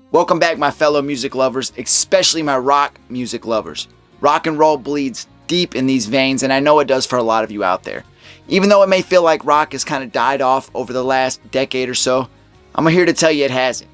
Welcome back, my fellow music lovers, especially my rock music lovers. Rock and roll bleeds deep in these veins, and I know it does for a lot of you out there. Even though it may feel like rock has kind of died off over the last decade or so, I'm here to tell you it hasn't.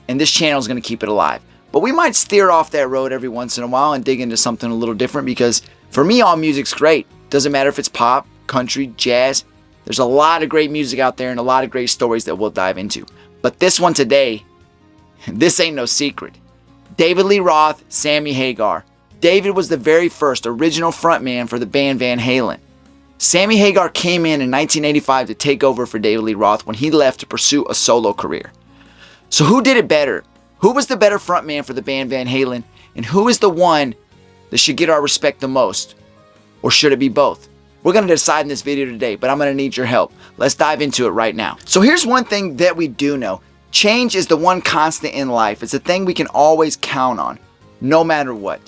And this channel is going to keep it alive. But we might steer off that road every once in a while and dig into something a little different, because for me, all music's great. Doesn't matter if it's pop, country, jazz. There's a lot of great music out there and a lot of great stories that we'll dive into. But this one today, this ain't no secret. David Lee Roth, Sammy Hagar. David was the very first original frontman for the band Van Halen. Sammy Hagar came in 1985 to take over for David Lee Roth when he left to pursue a solo career. So who did it better? Who was the better frontman for the band Van Halen? And who is the one that should get our respect the most? Or should it be both? We're going to decide in this video today, but I'm going to need your help. Let's dive into it right now. So here's one thing that we do know. Change is the one constant in life. It's a thing we can always count on, no matter what.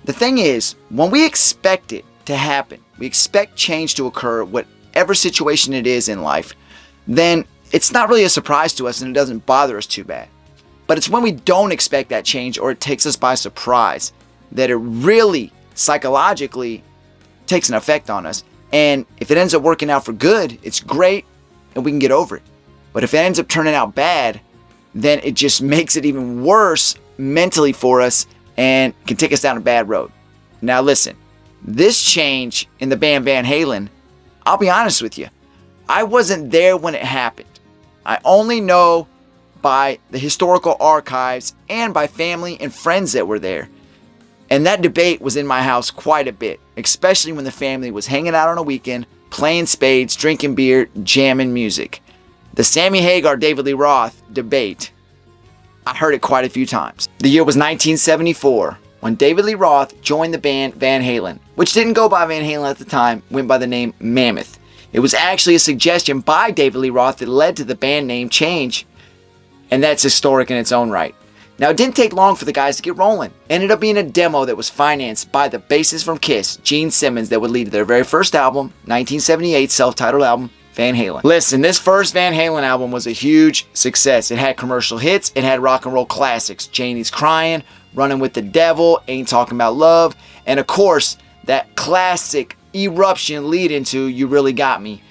The thing is, when we expect it to happen, we expect change to occur, whatever situation it is in life, then it's not really a surprise to us and it doesn't bother us too bad. But it's when we don't expect that change, or it takes us by surprise, that it really psychologically takes an effect on us. And if it ends up working out for good, it's great and we can get over it. But if it ends up turning out bad, then it just makes it even worse mentally for us and can take us down a bad road. Now listen, this change in the band Van Halen, I'll be honest with you, I wasn't there when it happened. I only know by the historical archives and by family and friends that were there. And that debate was in my house quite a bit, especially when the family was hanging out on a weekend, playing spades, drinking beer, jamming music. The Sammy Hagar, David Lee Roth debate, I heard it quite a few times. The year was 1974, when David Lee Roth joined the band Van Halen, which didn't go by Van Halen at the time, went by the name Mammoth. It was actually a suggestion by David Lee Roth that led to the band name change, and that's historic in its own right. Now, it didn't take long for the guys to get rolling. It ended up being a demo that was financed by the bassist from Kiss, Gene Simmons, that would lead to their very first album, 1978 self-titled album, Van Halen. Listen, this first Van Halen album was a huge success. It had commercial hits, it had rock and roll classics, Janie's Crying, Running with the Devil, Ain't Talking About Love, and of course, that classic Eruption lead into You Really Got Me.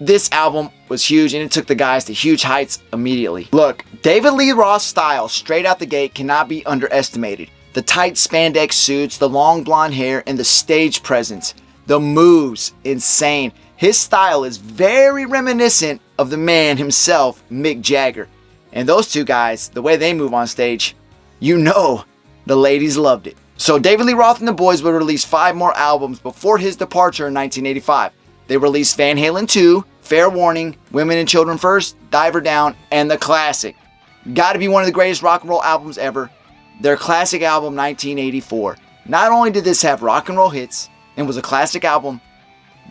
This album was huge and it took the guys to huge heights immediately. Look, David Lee Roth's style straight out the gate cannot be underestimated. The tight spandex suits, the long blonde hair, and the stage presence. The moves, insane. His style is very reminiscent of the man himself, Mick Jagger. And those two guys, the way they move on stage, you know the ladies loved it. So David Lee Roth and the boys would release 5 more albums before his departure in 1985. They released Van Halen 2, Fair Warning, Women and Children First, Diver Down, and the classic. Gotta be one of the greatest rock and roll albums ever, their classic album 1984. Not only did this have rock and roll hits and was a classic album,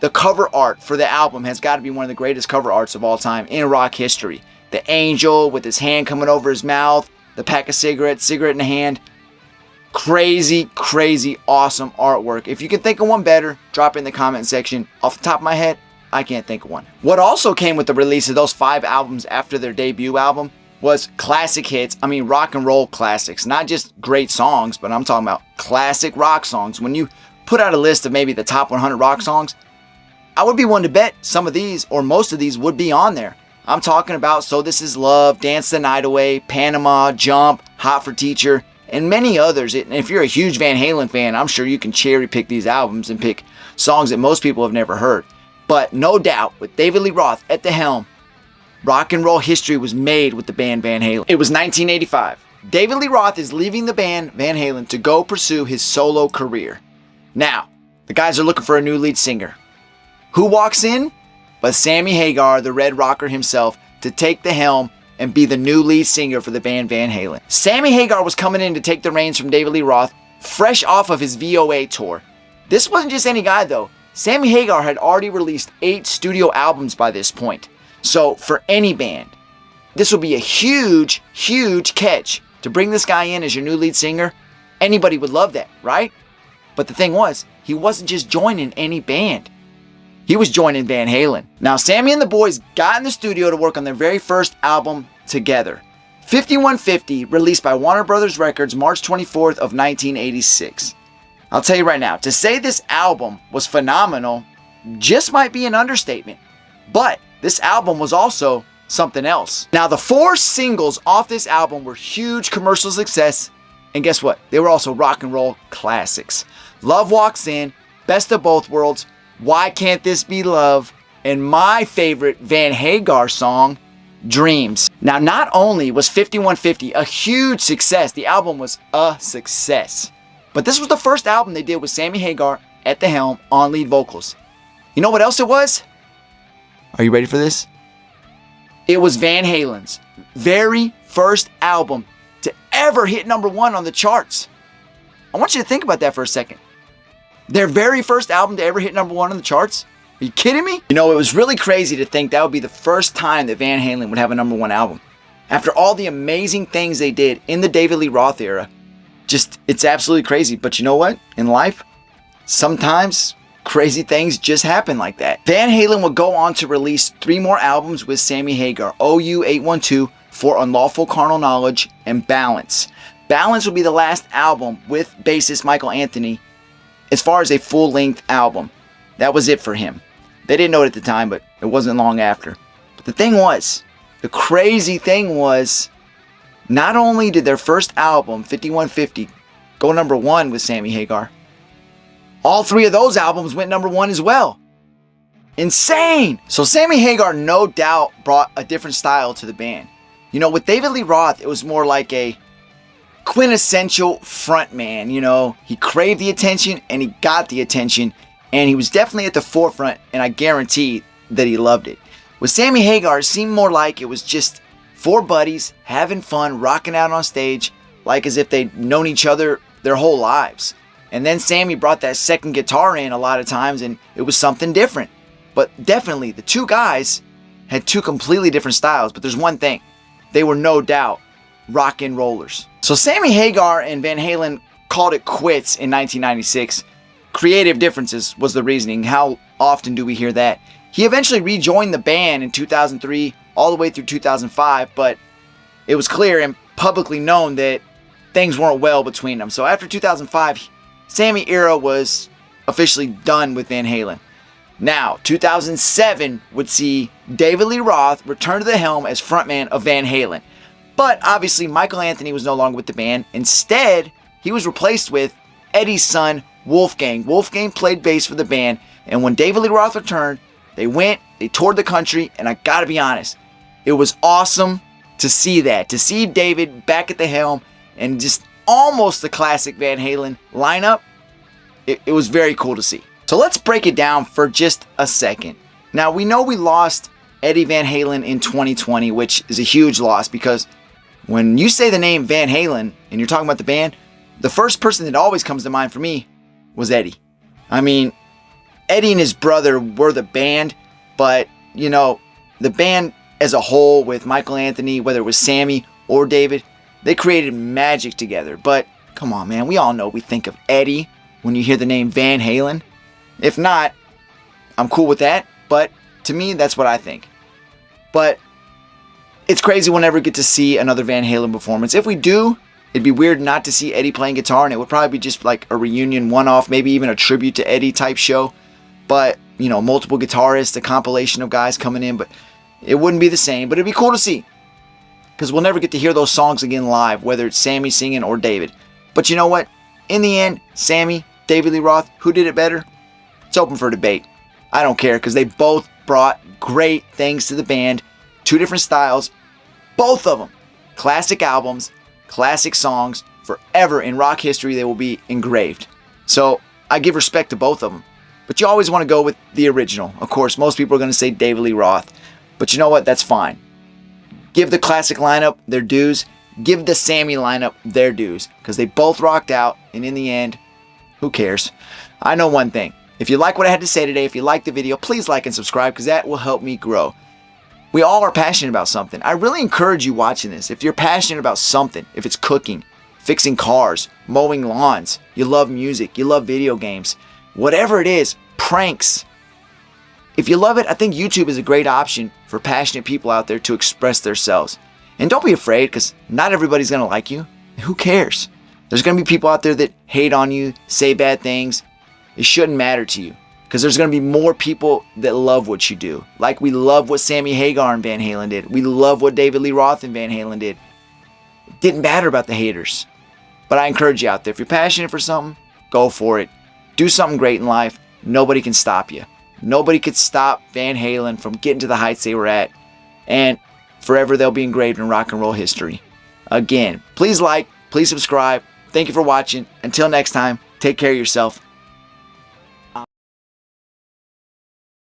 the cover art for the album has got to be one of the greatest cover arts of all time in rock history. The angel with his hand coming over his mouth, the pack of cigarettes, cigarette in the hand. Crazy, crazy, awesome artwork. If you can think of one better, drop it in the comment section. Off the top of my head, I can't think of one. What also came with the release of those 5 albums after their debut album was classic hits. I mean, rock and roll classics. Not just great songs, but I'm talking about classic rock songs. When you put out a list of maybe the top 100 rock songs, I would be one to bet some of these, or most of these, would be on there. I'm talking about So This Is Love, Dance the Night Away, Panama, Jump, Hot for Teacher, and many others. And if you're a huge Van Halen fan, I'm sure you can cherry pick these albums and pick songs that most people have never heard. But no doubt, with David Lee Roth at the helm, rock and roll history was made with the band Van Halen. It was 1985. David Lee Roth is leaving the band Van Halen to go pursue his solo career. Now, the guys are looking for a new lead singer. Who walks in? But Sammy Hagar, the Red Rocker himself, to take the helm and be the new lead singer for the band Van Halen. Sammy Hagar was coming in to take the reins from David Lee Roth, fresh off of his VOA tour. This wasn't just any guy though. Sammy Hagar had already released 8 studio albums by this point. So for any band, this would be a huge, huge catch to bring this guy in as your new lead singer. Anybody would love that, right? But the thing was, he wasn't just joining any band. He was joining Van Halen. Now, Sammy and the boys got in the studio to work on their very first album together. 5150, released by Warner Brothers Records March 24th of 1986. I'll tell you right now, to say this album was phenomenal just might be an understatement. But this album was also something else. Now, the 4 singles off this album were huge commercial success, and guess what? They were also rock and roll classics. Love Walks In, Best of Both Worlds, Why Can't This Be Love, and my favorite Van Hagar song, Dreams. Now, not only was 5150 a huge success, the album was a success, but this was the first album they did with Sammy Hagar at the helm on lead vocals. You know what else it was? Are you ready for this? It was Van Halen's very first album to ever hit #1 on the charts. I want you to think about that for a second. Their very first album to ever hit #1 on the charts? Are you kidding me? You know, it was really crazy to think that would be the first time that Van Halen would have a #1 album. After all the amazing things they did in the David Lee Roth era, it's absolutely crazy. But you know what? In life, sometimes crazy things just happen like that. Van Halen would go on to release 3 more albums with Sammy Hagar, OU812, For Unlawful Carnal Knowledge, and Balance. Balance would be the last album with bassist Michael Anthony as far as a full-length album. That was it for him. They didn't know it at the time, but it wasn't long after. But the crazy thing was, not only did their first album, 5150, go #1 with Sammy Hagar, all 3 of those albums went #1 as well. Insane! So Sammy Hagar no doubt brought a different style to the band. You know, with David Lee Roth, it was more like a quintessential frontman. You know, he craved the attention and he got the attention, and he was definitely at the forefront, and I guarantee that he loved it. With Sammy Hagar, it seemed more like it was just 4 buddies having fun, rocking out on stage, like as if they'd known each other their whole lives. And then Sammy brought that second guitar in a lot of times, and it was something different. But definitely, the 2 guys had 2 completely different styles, but there's one thing. They were no doubt rock and rollers. So Sammy Hagar and Van Halen called it quits in 1996. Creative differences was the reasoning. How often do we hear that? He eventually rejoined the band in 2003 all the way through 2005, but it was clear and publicly known that things weren't well between them. So after 2005, Sammy era was officially done with Van Halen. Now, 2007 would see David Lee Roth return to the helm as frontman of Van Halen. But obviously, Michael Anthony was no longer with the band. Instead, he was replaced with Eddie's son, Wolfgang. Wolfgang played bass for the band, and when David Lee Roth returned, they toured the country, and I gotta be honest, it was awesome to see that. To see David back at the helm and just almost the classic Van Halen lineup, it was very cool to see. So let's break it down for just a second. Now, we know we lost Eddie Van Halen in 2020, which is a huge loss, because when you say the name Van Halen and you're talking about the band, the first person that always comes to mind for me was Eddie. I mean, Eddie and his brother were the band, but, you know, the band as a whole with Michael Anthony, whether it was Sammy or David, they created magic together. But come on, man, we all know we think of Eddie when you hear the name Van Halen. If not, I'm cool with that, but to me, that's what I think. But it's crazy we'll never get to see another Van Halen performance. If we do, it'd be weird not to see Eddie playing guitar, and it would probably be just like a reunion one-off, maybe even a tribute to Eddie type show. But, you know, multiple guitarists, a compilation of guys coming in, but it wouldn't be the same. But it'd be cool to see, because we'll never get to hear those songs again live, whether it's Sammy singing or David. But you know what? In the end, Sammy, David Lee Roth, who did it better? It's open for debate. I don't care, because they both brought great things to the band. 2 different styles. Both of them. Classic albums, classic songs. Forever in rock history, they will be engraved. So I give respect to both of them. But you always want to go with the original. Of course, most people are going to say David Lee Roth. But you know what? That's fine. Give the classic lineup their dues. Give the Sammy lineup their dues, because they both rocked out, and in the end, who cares? I know one thing. If you like what I had to say today, if you liked the video, please like and subscribe, because that will help me grow. We all are passionate about something. I really encourage you watching this. If you're passionate about something, if it's cooking, fixing cars, mowing lawns, you love music, you love video games, whatever it is, pranks. If you love it, I think YouTube is a great option for passionate people out there to express themselves. And don't be afraid, because not everybody's going to like you. Who cares? There's going to be people out there that hate on you, say bad things. It shouldn't matter to you, because there's going to be more people that love what you do. Like we love what Sammy Hagar and Van Halen did. We love what David Lee Roth and Van Halen did. It didn't matter about the haters. But I encourage you out there, if you're passionate for something, go for it. Do something great in life. Nobody can stop you. Nobody could stop Van Halen from getting to the heights they were at. And forever they'll be engraved in rock and roll history. Again, please like, please subscribe. Thank you for watching. Until next time, take care of yourself.